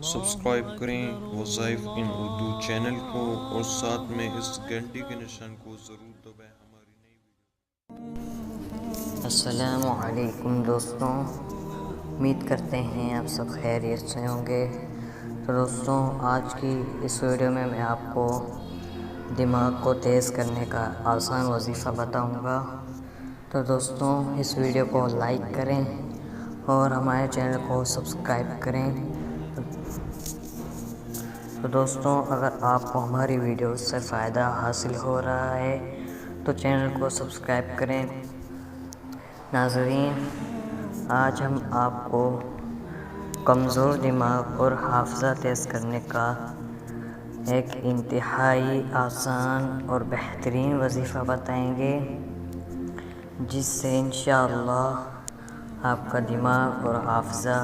Subscribe کریں وظائف ان Urdu channel کو اور ساتھ میں اس گھنٹی کے نشان کو ضرور دبائیں ہماری نئی ویڈیو۔ السلام علیکم دوستوں، امید کرتے ہیں آپ سب خیریت سے ہوں گے۔ تو دوستوں، آج کی اس ویڈیو میں آپ کو دماغ کو تیز کرنے کا آسان وظیفہ بتاؤں گا۔ تو دوستوں، اس ویڈیو کو لائک کریں اور ہمارے چینل کو سبسکرائب کریں۔ تو دوستوں، اگر آپ کو ہماری ویڈیو سے فائدہ حاصل ہو رہا ہے تو چینل کو سبسکرائب کریں۔ ناظرین، آج ہم آپ کو کمزور دماغ اور حافظہ تیز کرنے کا ایک انتہائی آسان اور بہترین وظیفہ بتائیں گے، جس سے انشاءاللہ آپ کا دماغ اور حافظہ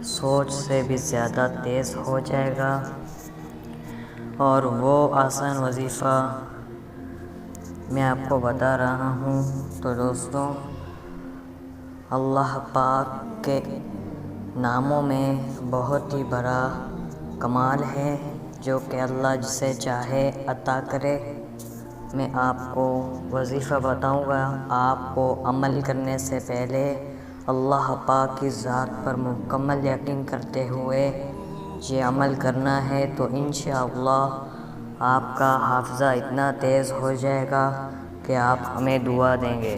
سوچ سے بھی زیادہ تیز ہو جائے گا۔ اور وہ آسان وظیفہ میں آپ کو بتا رہا ہوں۔ تو دوستوں، اللہ پاک کے ناموں میں بہت ہی بڑا کمال ہے، جو کہ اللہ جسے چاہے عطا کرے۔ میں آپ کو وظیفہ بتاؤں گا، آپ کو عمل کرنے سے پہلے اللہ پاک کی ذات پر مکمل یقین کرتے ہوئے یہ عمل کرنا ہے، تو انشاءاللہ آپ کا حافظہ اتنا تیز ہو جائے گا کہ آپ ہمیں دعا دیں گے۔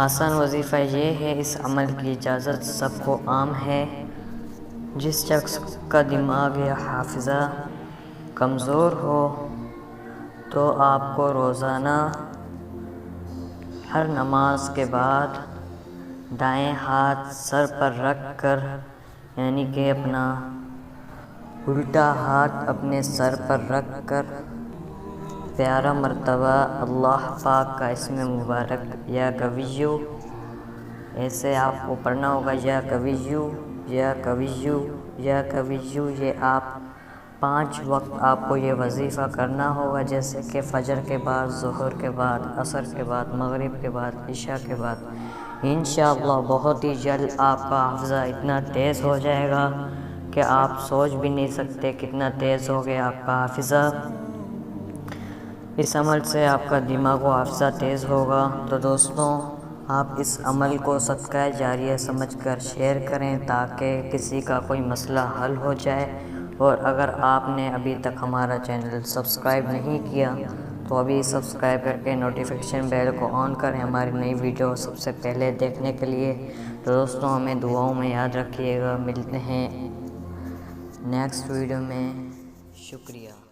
آسان وظیفہ یہ ہے، اس عمل کی اجازت سب کو عام ہے۔ جس شخص کا دماغ یا حافظہ کمزور ہو تو آپ کو روزانہ ہر نماز کے بعد دائیں ہاتھ سر پر رکھ کر، یعنی کہ اپنا الٹا ہاتھ اپنے سر پر رکھ کر 11 مرتبہ اللہ پاک کا اسم مبارک یا قویو، ایسے آپ کو پڑھنا ہوگا، یا قویو یا قویو یا قویو۔ یہ آپ 5 وقت آپ کو یہ وظیفہ کرنا ہوگا، جیسے کہ فجر کے بعد، ظہر کے بعد، عصر کے بعد، مغرب کے بعد، عشاء کے بعد۔ انشاءاللہ بہت ہی جلد آپ کا حافظہ اتنا تیز ہو جائے گا کہ آپ سوچ بھی نہیں سکتے کتنا تیز ہو گیا آپ کا حافظہ۔ اس عمل سے آپ کا دماغ و حافظہ تیز ہوگا۔ تو دوستوں، آپ اس عمل کو صدقہ جاریہ سمجھ کر شیئر کریں تاکہ کسی کا کوئی مسئلہ حل ہو جائے۔ اور اگر آپ نے ابھی تک ہمارا چینل سبسکرائب نہیں کیا تو ابھی سبسکرائب کر کے نوٹیفیکیشن بیل کو آن کریں ہماری نئی ویڈیو سب سے پہلے دیکھنے کے لیے۔ تو دوستوں، ہمیں دعاؤں میں یاد رکھیے گا۔ ملتے ہیں نیکسٹ ویڈیو میں۔ شکریہ۔